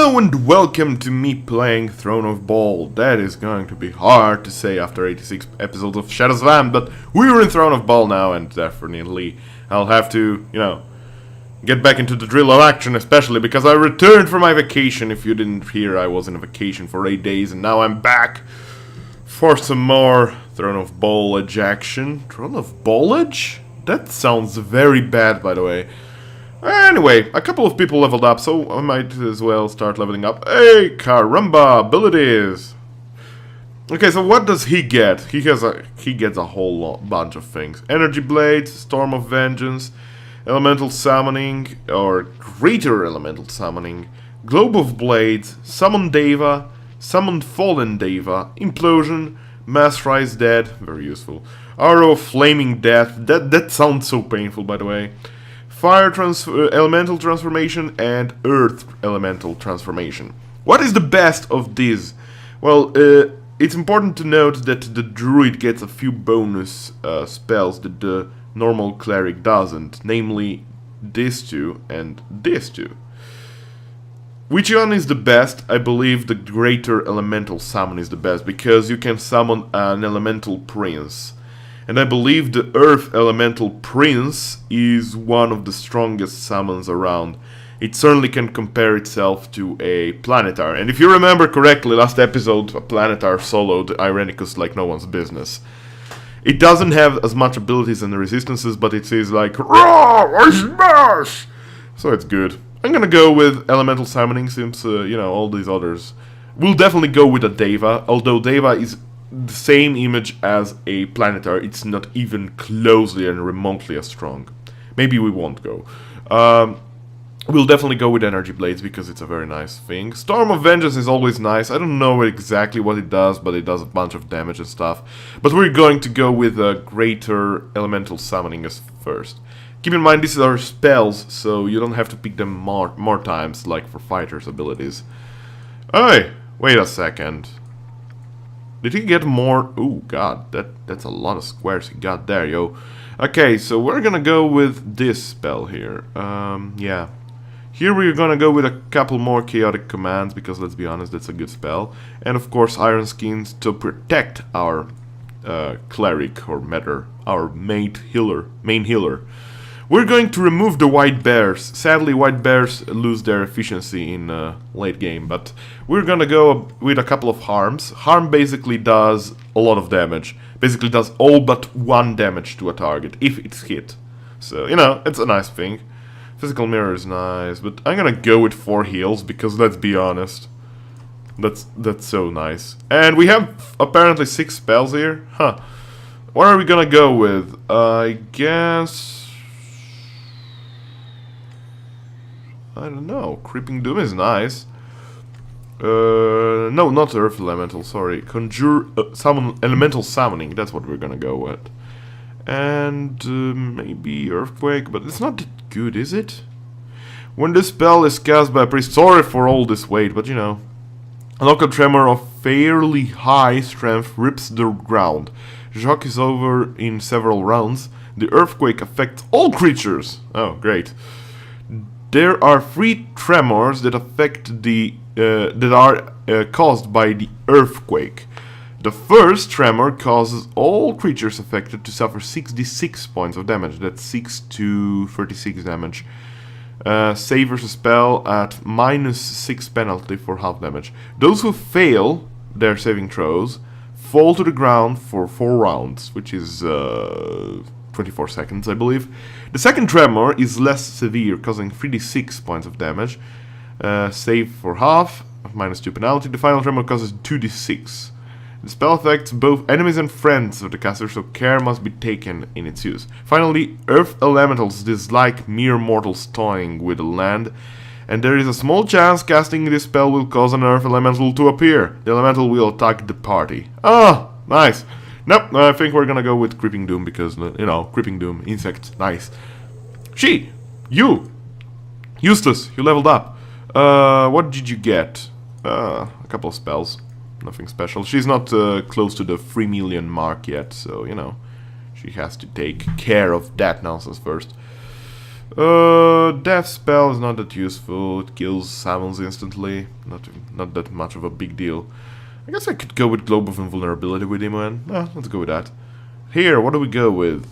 Hello and welcome to me playing Throne of Bhaal. That is going to be hard to say after 86 episodes of Shadows of Am, but we're in Throne of Bhaal now, and definitely I'll have to, get back into the drill of action, especially because I returned from my vacation. If you didn't hear, I was on a vacation for 8 days, and now I'm back for some more Throne of Bhaal action. Throne of Bhaal? That sounds very bad, by the way. Anyway, a couple of people leveled up, so I might as well start leveling up. Hey, caramba, abilities! Okay, so what does he get? He gets a whole bunch of things. Energy Blades, Storm of Vengeance, Elemental Summoning, or Greater Elemental Summoning, Globe of Blades, Summon Deva, Summoned Fallen Deva, Implosion, Mass Rise Dead, very useful, Arrow of Flaming Death, that sounds so painful, by the way. Fire Elemental Transformation and Earth Elemental Transformation. What is the best of these? Well, it's important to note that the Druid gets a few bonus spells that the normal Cleric doesn't, namely these two and these two. Which one is the best? I believe the Greater Elemental Summon is the best, because you can summon an Elemental Prince. And I believe the Earth Elemental Prince is one of the strongest summons around. It certainly can compare itself to a Planetar. And if you remember correctly, last episode, a Planetar soloed Irenicus like no one's business. It doesn't have as much abilities and resistances, but it is like, "Raw, I smash!" So it's good. I'm gonna go with Elemental Summoning since, all these others. We'll definitely go with a Deva, although Deva is the same image as a Planetar. It's not even closely and remotely as strong. Maybe we won't go. We'll definitely go with Energy Blades because it's a very nice thing. Storm of Vengeance is always nice. I don't know exactly what it does, but it does a bunch of damage and stuff. But we're going to go with a Greater Elemental Summoning as first. Keep in mind, these are spells, so you don't have to pick them more times, like for fighters' abilities. Hey, wait a second. Did he get more? Oh god, that's a lot of squares he got there, yo. Okay, so we're gonna go with this spell here. Yeah. Here we're gonna go with a couple more chaotic commands, because let's be honest, that's a good spell. And of course Iron Skins to protect our cleric or meter, our main healer. We're going to remove the white bears. Sadly, white bears lose their efficiency in late game, but we're gonna go with a couple of harms. Harm basically does a lot of damage. Basically does all but 1 damage to a target, if it's hit. So, it's a nice thing. Physical Mirror is nice, but I'm gonna go with 4 heals, because let's be honest, that's so nice. And we have apparently 6 spells here. Huh. What are we gonna go with? I guess... I don't know. Creeping Doom is nice. No, not Earth Elemental, sorry. Conjure... summon... Elemental Summoning, that's what we're gonna go with. And maybe Earthquake, but it's not that good, is it? When this spell is cast by a priest... Sorry for all this weight, but a local tremor of fairly high strength rips the ground. Shock is over in several rounds. The Earthquake affects all creatures. Oh, great. There are 3 tremors that affect the that are caused by the earthquake. The first tremor causes all creatures affected to suffer 66 points of damage. That's 6 to 36 damage. Save versus spell at -6 penalty for half damage. Those who fail their saving throws fall to the ground for 4 rounds, which is 24 seconds, I believe. The second tremor is less severe, causing 36 points of damage. Save for half, -2 penalty. The final tremor causes 2d6. The spell affects both enemies and friends of the caster, so care must be taken in its use. Finally, Earth Elementals dislike mere mortals toying with the land, and there is a small chance casting this spell will cause an Earth Elemental to appear. The Elemental will attack the party. Ah, nice! Nope, I think we're gonna go with Creeping Doom, because, Creeping Doom, insects, nice. Eustace, you leveled up. What did you get? A couple of spells, nothing special. She's not close to the 3 million mark yet, so, she has to take care of that nonsense first. Death spell is not that useful. It kills summons instantly. Not that much of a big deal. I guess I could go with Globe of Invulnerability with him, and let's go with that. Here, what do we go with?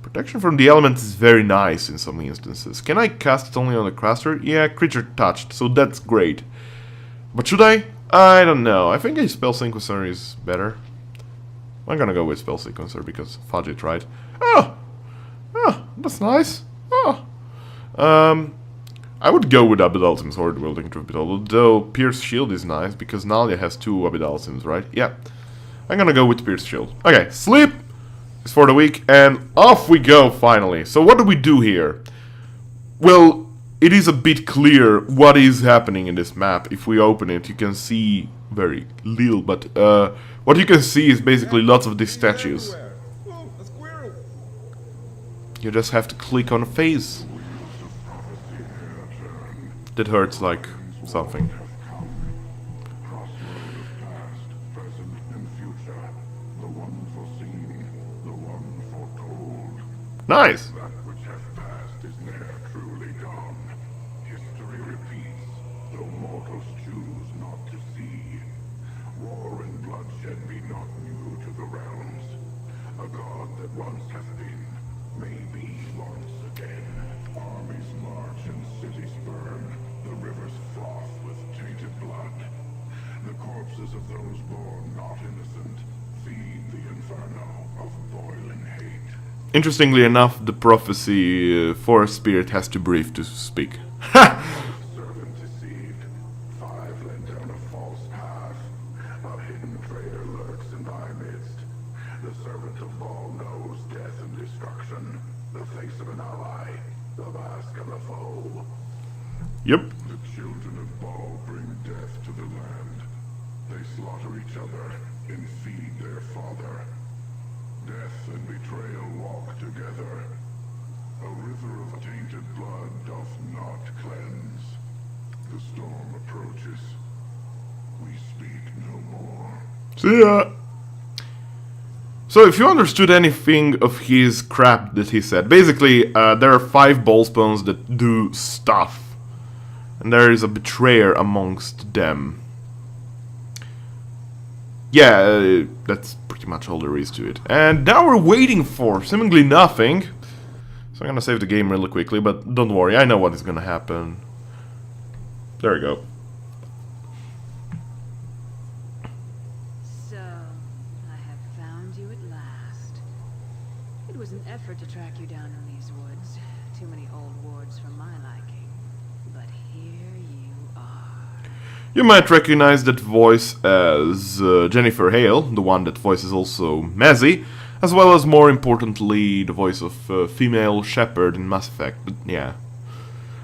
Protection from the elements is very nice in some instances. Can I cast it only on the caster? Yeah, creature touched, so that's great. But should I? I don't know. I think a Spell Sequencer is better. I'm gonna go with Spell Sequencer because fudge it, right? Oh! Oh, that's nice. Oh! I would go with Abidalsim's Sword Wielding Druid, although Pierce Shield is nice because Nalia has 2 Abidalsims, right? Yeah. I'm gonna go with Pierce Shield. Okay, sleep is for the week, and off we go finally. So what do we do here? Well, it is a bit clear what is happening in this map. If we open it, you can see very little, but what you can see is basically lots of these statues. You just have to click on a face. That hurts like something. Nice! That which has passed is ne'er truly done. History repeats, though mortals choose not to see. War and bloodshed be not new to the realms. A god that once hath been, may be once again. Armies march and cities burn, the rivers froth with tainted blood. The corpses of those born not innocent feed the inferno of boiling hate. Interestingly enough, the prophecy Forest Spirit has to breathe to speak. Ha! Servant deceived, 5 led down a false path. A hidden traitor lurks in thy midst. The servant of Bhaal knows death and destruction. The face of an ally, the mask of a foe. Yep. The children of Bhaal bring death to the land. They slaughter each other and feed their father. Death and betrayal walk together. A river of tainted blood doth not cleanse. The storm approaches. We speak no more. See ya! So if you understood anything of his crap that he said, basically there are 5 ballspawns that do stuff. And there is a betrayer amongst them. Yeah, that's pretty much all there is to it. And now we're waiting for seemingly nothing. So I'm gonna save the game really quickly, but don't worry, I know what is gonna happen. There we go. So, I have found you at last. It was an effort to track you down in these woods. Too many old wards for my liking. But here you are. You might recognize that voice as Jennifer Hale, the one that voices also Mazzy, as well as, more importantly, the voice of female Shepard in Mass Effect, but yeah.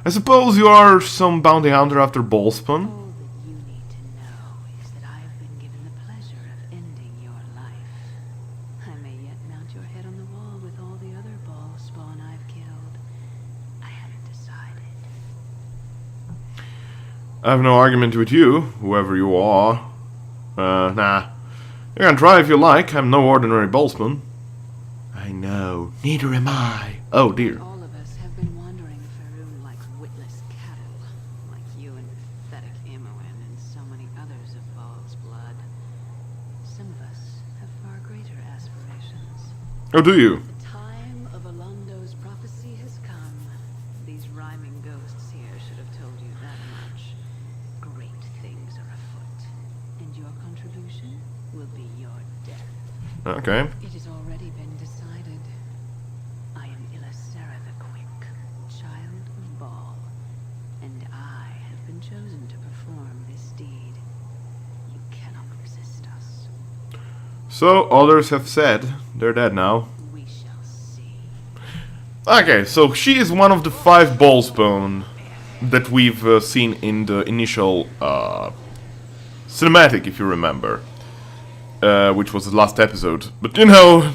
I suppose you are some bounty hunter after Ballspawn? All that you need to know is that I have been given the pleasure of ending your life. I may yet mount your head on the wall with all the other Ballspawn I've killed. I haven't decided. I have no argument with you, whoever you are. Nah. You can try if you like, I'm no ordinary Ballspawn. I know, neither am I. Oh dear. All of us have been wandering Faerun like witless cattle, like you and pathetic Imoen and so many others of Bhaal's blood. Some of us have far greater aspirations. Oh, do you? The time of Alondo's prophecy has come. These rhyming ghosts here should have told you that much. Great things are afoot, and your contribution will be your death. Okay. It has already been decided. I am Ilasera the Quick, child of Bhaal, and I have been chosen to perform this deed. You cannot resist us. So, others have said they're dead now. We shall see. Okay, so she is one of the 5 Ballspawn that we've seen in the initial cinematic, if you remember. Which was the last episode. But you know,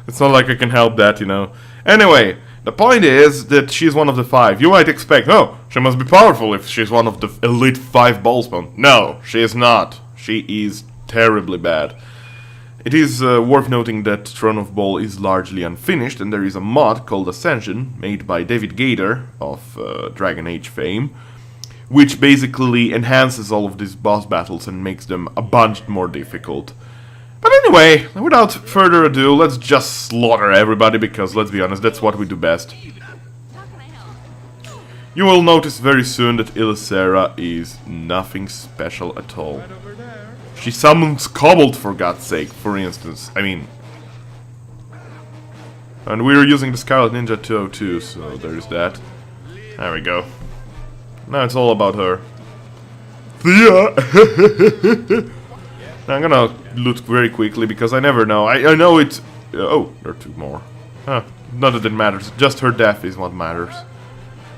it's not like I can help that, you know. Anyway, the point is that she's one of the 5. You might expect, oh, she must be powerful if she's one of the elite 5 Ballspawn. No, she is not. She is terribly bad. It is worth noting that Throne of Bhaal is largely unfinished, and there is a mod called Ascension, made by David Gator of Dragon Age fame, which basically enhances all of these boss battles and makes them a bunch more difficult. But anyway, without further ado, let's just slaughter everybody, because let's be honest, that's what we do best. You will notice very soon that Ylissera is nothing special at all. She summons Cobalt, for God's sake, for instance. I mean... And we're using the Scarlet Ninja 202, so there's that. There we go. Now it's all about her. Thea! I'm gonna loot very quickly, because I never know. I know it's... oh, there are two more. Huh. Not that it matters, just her death is what matters.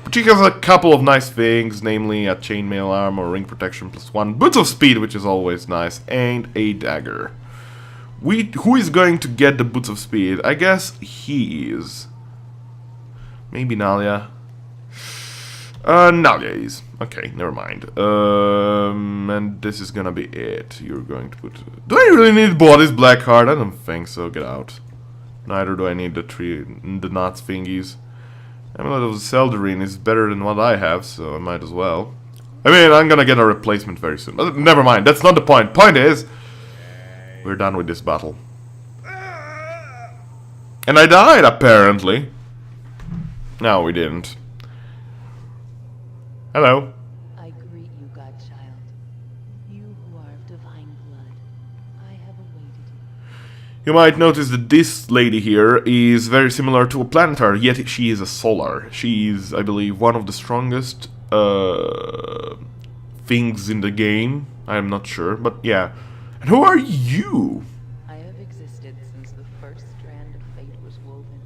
But she has a couple of nice things, namely a chainmail armor, ring protection +1, boots of speed, which is always nice, and a dagger. Who is going to get the boots of speed? I guess he is. Maybe Nalia. Nalia is. Okay, never mind. And this is gonna be it. You're going to put... Do I really need Body's black heart? I don't think so. Get out. Neither do I need the nuts thingies. Amulet of Seldarine is better than what I have, so I might as well. I mean, I'm gonna get a replacement very soon. But never mind, that's not the point. Point is, we're done with this battle. And I died, apparently. No, we didn't. Hello. I greet you, Godchild. You who are of divine blood. I have awaited you. You might notice that this lady here is very similar to a planetary, yet she is a solar. She is, I believe, one of the strongest things in the game. I am not sure, but yeah. And who are you? I have existed since the first strand of fate was woven,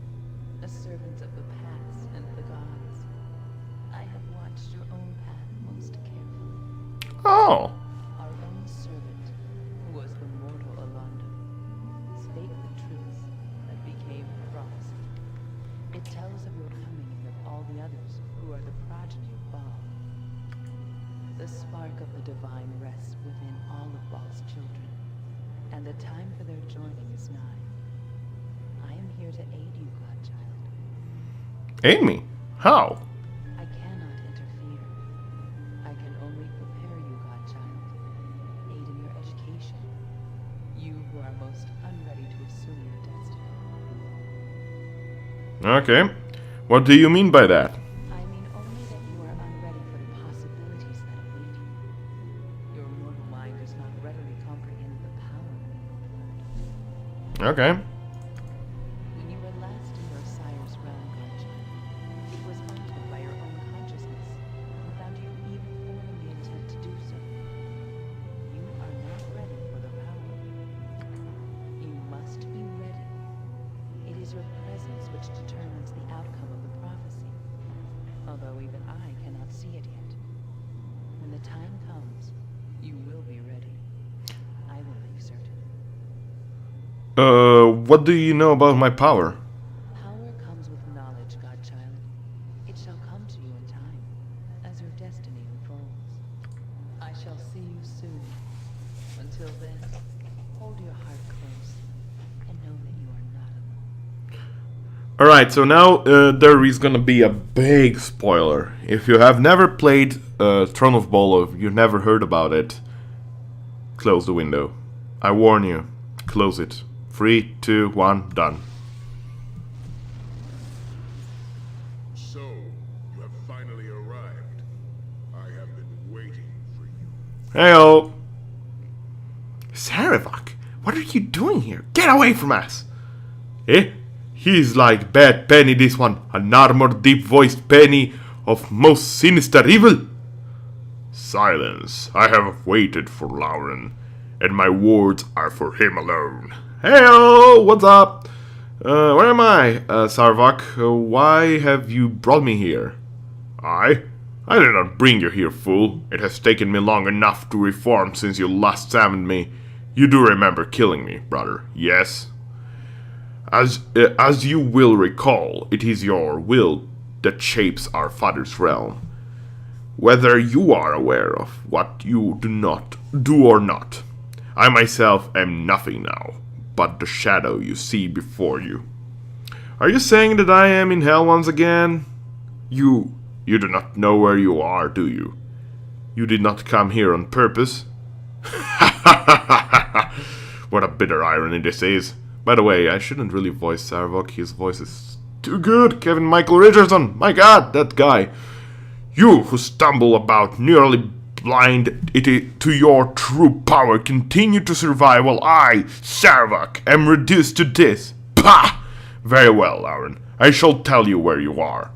a servant of the past and the gods. I have watched your own path most carefully. Oh. Our own servant, who was the mortal Alondo, spake the truth that became prophecy. It tells of your coming and of all the others who are the progeny of Bhaal. The spark of the divine rests within all of Bhaal's children, and the time for their joining is nigh. I am here to aid you, Godchild. Aid me? How? I cannot interfere. I can only prepare you, Godchild. Aid in your education. You who are most unready to assume your destiny. Okay. What do you mean by that? I mean only that you are unready for the possibilities that await you. Your mortal mind does not readily comprehend the power. Okay. When you were last in your sire's realm, Godchild, it was haunted by your own consciousness, without you even forming the intent to do so. You are not ready for the power. You must be ready. It is your presence which determines the outcome of the prophecy, although even I cannot see it yet. When the time comes, you will be ready. I will make certain. What do you know about my power? Power comes with knowledge, Godchild. It shall come to you in time, as your destiny unfolds. I shall see you soon. Until then, hold your heart close, and know that you are not alone. Alright, so now there is gonna be a big spoiler. If you have never played Throne of Bhaal, or you've never heard about it, close the window. I warn you, close it. 3, 2, 1, done. So, you have finally arrived. I have been waiting for you. Heyo! Sarevok, what are you doing here? Get away from us! Eh? He's like bad Penny, this one. An armored, deep-voiced Penny of most sinister evil. Silence. I have waited for Lauron, and my words are for him alone. Heyo! What's up? Where am I, Sarevok? Why have you brought me here? I did not bring you here, fool. It has taken me long enough to reform since you last summoned me. You do remember killing me, brother, yes? As you will recall, it is your will that shapes our father's realm. Whether you are aware of what you do not do or not, I myself am nothing now, but the shadow you see before you. Are you saying that I am in hell once again? You do not know where you are, do you? You did not come here on purpose. What a bitter irony this is. By the way, I shouldn't really voice Sarvok. His voice is too good. Kevin Michael Richardson. My god, that guy. You who stumble about nearly blind to your true power continue to survive while I, Sarvok, am reduced to this. Pah! Very well, Lauron. I shall tell you where you are.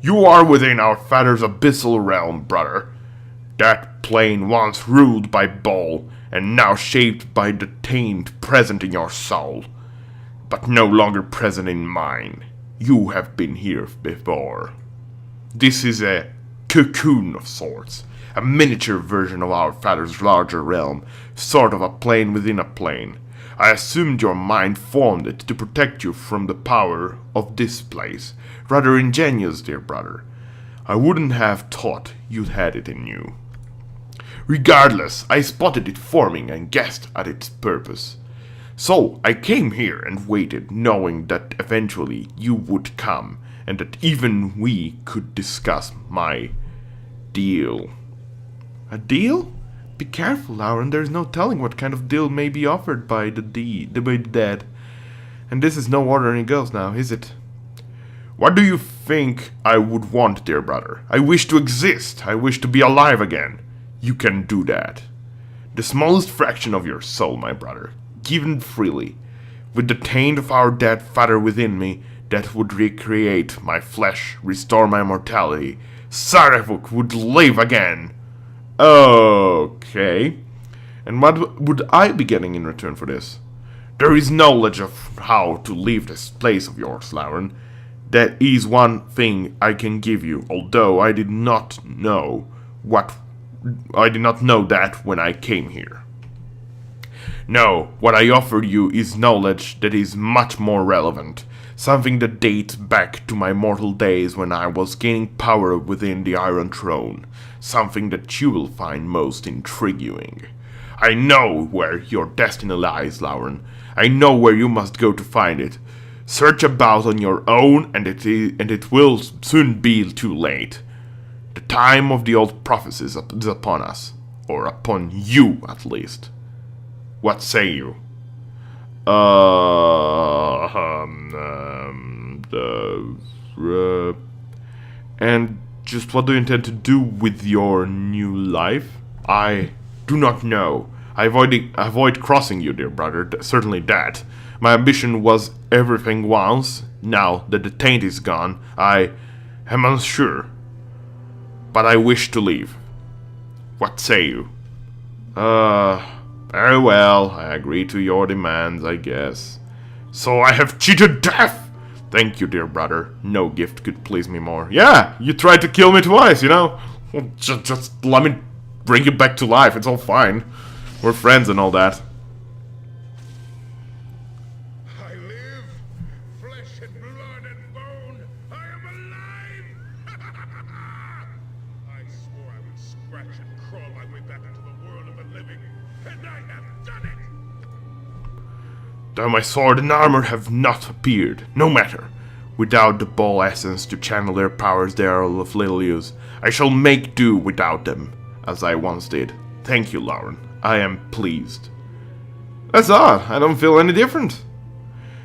You are within our father's abyssal realm, brother. That plane once ruled by Bhaal, and now shaped by the taint present in your soul, but no longer present in mine. You have been here before. This is a cocoon of sorts, a miniature version of our father's larger realm, sort of a plane within a plane. I assumed your mind formed it to protect you from the power of this place. Rather ingenious, dear brother. I wouldn't have thought you'd had it in you. Regardless, I spotted it forming and guessed at its purpose. So I came here and waited, knowing that eventually you would come, and that even we could discuss my deal. A deal? Be careful, Lauron. There's no telling what kind of deal may be offered by the dead. And this is no ordinary ghost now, is it? What do you think I would want, dear brother? I wish to exist. I wish to be alive again. You can do that. The smallest fraction of your soul, my brother, given freely, with the taint of our dead father within me, that would recreate my flesh, restore my mortality. Sarvok would live again. Okay. And what would I be getting in return for this? There is knowledge of how to leave this place of yours, Lauron. That is one thing I can give you, although I did not know that when I came here. No, what I offered you is knowledge that is much more relevant, something that dates back to my mortal days when I was gaining power within the Iron Throne, something that you will find most intriguing. I know where your destiny lies, Lauron. I know where you must go to find it. Search about on your own, and it will soon be too late. The time of the old prophecies is upon us, or upon you at least. What say you? And just what do you intend to do with your new life? I do not know. I avoid crossing you, dear brother, certainly that. My ambition was everything once. Now that the taint is gone, I am unsure. But I wish to leave. What say you? Very well, I agree to your demands, I guess. So I have cheated death! Thank you, dear brother. No gift could please me more. Yeah, you tried to kill me twice, you know? Well, just let me bring you back to life, it's all fine. We're friends and all that. I live, flesh and blood and bone. I am alive. I swore I would scratch and crawl my way back into the world of the living, and I have done it. Though my sword and armor have not appeared, no matter. Without the Bhaal essence to channel their powers, they are of little use. I shall make do without them, as I once did. Thank you, Lauron. I am pleased. That's odd. I don't feel any different.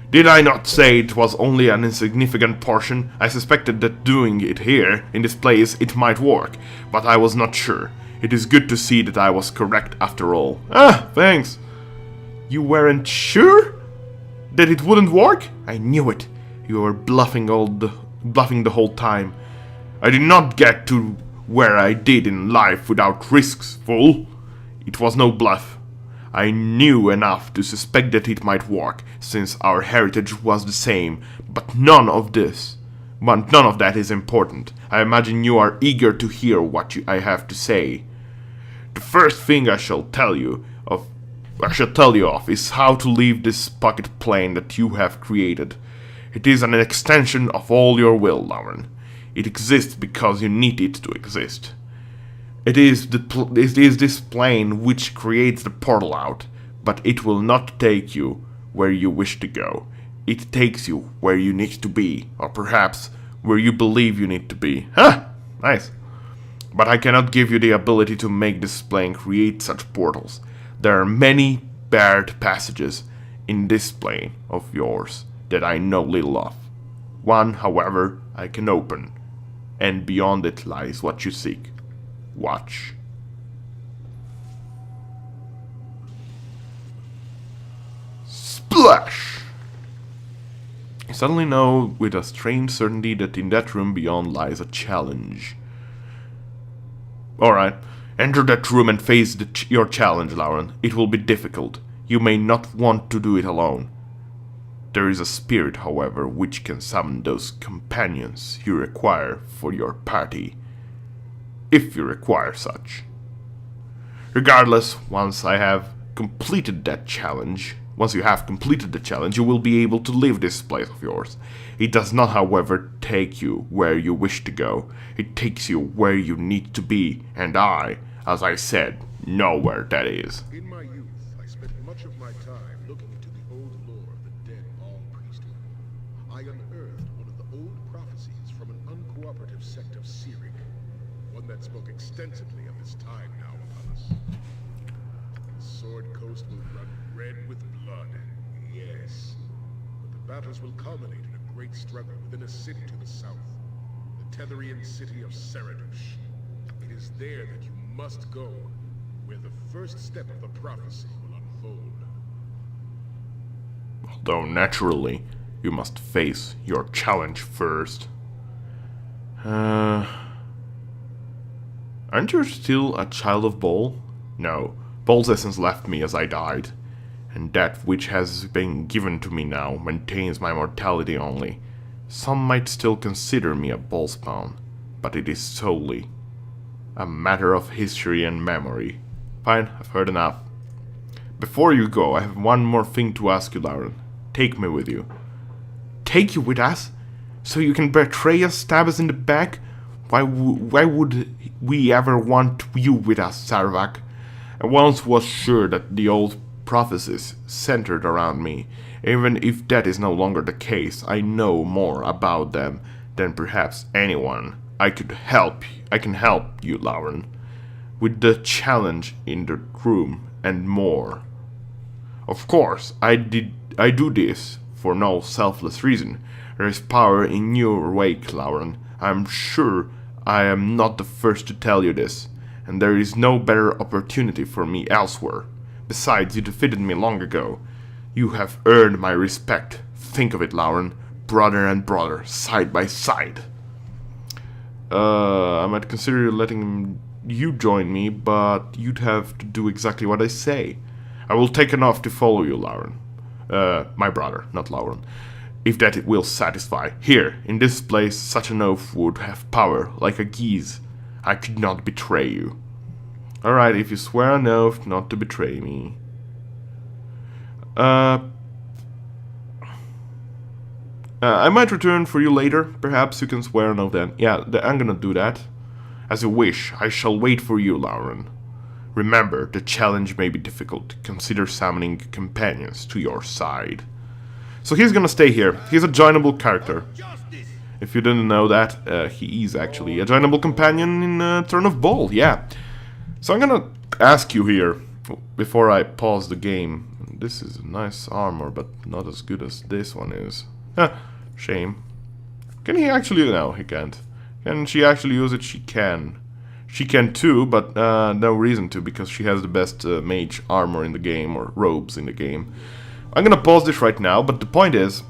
Did I not say it was only an insignificant portion? I suspected that doing it here, in this place, it might work, but I was not sure. It is good to see that I was correct after all. Ah, thanks. You weren't sure that it wouldn't work? I knew it. You were bluffing the whole time. I did not get to where I did in life without risks, fool. It was no bluff. I knew enough to suspect that it might work, since our heritage was the same, but none of that is important. I imagine you are eager to hear what I have to say. The first thing I shall tell you of is how to leave this pocket plane that you have created. It is an extension of all your will, Lauron. It exists because you need it to exist. It is this plane which creates the portal out, but it will not take you where you wish to go. It takes you where you need to be, or perhaps where you believe you need to be. Huh! Nice. But I cannot give you the ability to make this plane create such portals. There are many barred passages in this plane of yours that I know little of. One, however, I can open, and beyond it lies what you seek. Watch. Splash! I suddenly know with a strange certainty that in that room beyond lies a challenge. Alright, enter that room and face your challenge, Lauron. It will be difficult. You may not want to do it alone. There is a spirit, however, which can summon those companions you require for your party. If you require such. Regardless, once you have completed the challenge, you will be able to leave this place of yours. It does not, however, take you where you wish to go. It takes you where you need to be, and I, as I said, know where that is. In my youth, I spent much of my time looking into the old lore of the dead Bhaal priesthood. I unearthed one of the old prophecies from an uncooperative sect of Sirik, one that spoke extensively of this time now upon us. The Sword Coast will run red with blood, yes. But the battles will culminate in a great struggle within a city to the south, the Tetherian city of Saradush. It is there that you must go, where the first step of the prophecy will unfold. Although naturally, you must face your challenge first. Aren't you still a child of Bhaal? No, Bhaal's essence left me as I died, and that which has been given to me now maintains my mortality only. Some might still consider me a Bhaal spawn, but it is solely a matter of history and memory. Fine, I've heard enough. Before you go, I have one more thing to ask you, Lauron. Take me with you. Take you with us? So you can betray us, stab us in the back? Why would we ever want you with us, Sarvak? I once was sure that the old prophecies centered around me. Even if that is no longer the case, I know more about them than perhaps anyone. I can help you, Lauron, with the challenge in the room and more. Of course, I do this for no selfless reason. There is power in your wake, Lauron. I'm sure I am not the first to tell you this, and there is no better opportunity for me elsewhere. Besides, you defeated me long ago. You have earned my respect. Think of it, Lauron. Brother and brother, side by side. I might consider letting you join me, but you'd have to do exactly what I say. I will take an oath to follow you, Lauron. My brother, not Lauron. If that it will satisfy. Here, in this place, such an oath would have power, like a geese. I could not betray you. Alright, if you swear an oath not to betray me. I might return for you later. Perhaps you can swear an oath then. Yeah, I'm gonna do that. As you wish, I shall wait for you, Lauron. Remember, the challenge may be difficult. Consider summoning companions to your side. So he's gonna stay here. He's a joinable character. If you didn't know that, he is actually a joinable companion in Throne of Bhaal, yeah. So I'm gonna ask you here, before I pause the game. This is a nice armor, but not as good as this one is. Shame. Can he actually? No, he can't. Can she actually use it? She can. She can too, but no reason to, because she has the best mage armor in the game, or robes in the game. I'm gonna pause this right now, but the point is,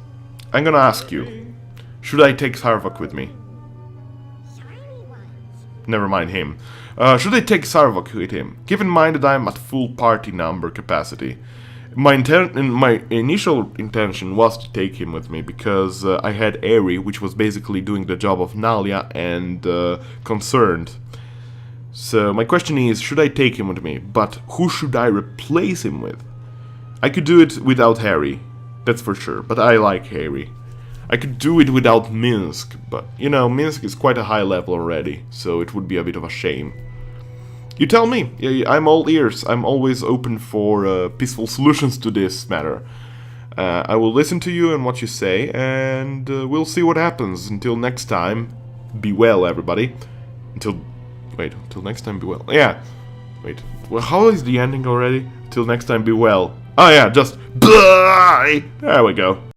I'm gonna ask you, should I take Sarvok with me? Never mind him. Should I take Sarvok with him? Keep in mind that I'm at full party number capacity. My initial intention was to take him with me, because I had Aerie, which was basically doing the job of Nalia and Concerned. So my question is, should I take him with me? But who should I replace him with? I could do it without Harry, that's for sure, but I like Harry. I could do it without Minsk, but, you know, Minsk is quite a high level already, so it would be a bit of a shame. You tell me, I'm all ears, I'm always open for peaceful solutions to this matter. I will listen to you and what you say, and we'll see what happens. Until next time, be well, everybody. Until next time, be well. Yeah. Wait. Well, how is the ending already? Till next time, be well. Oh yeah, just bye. There we go.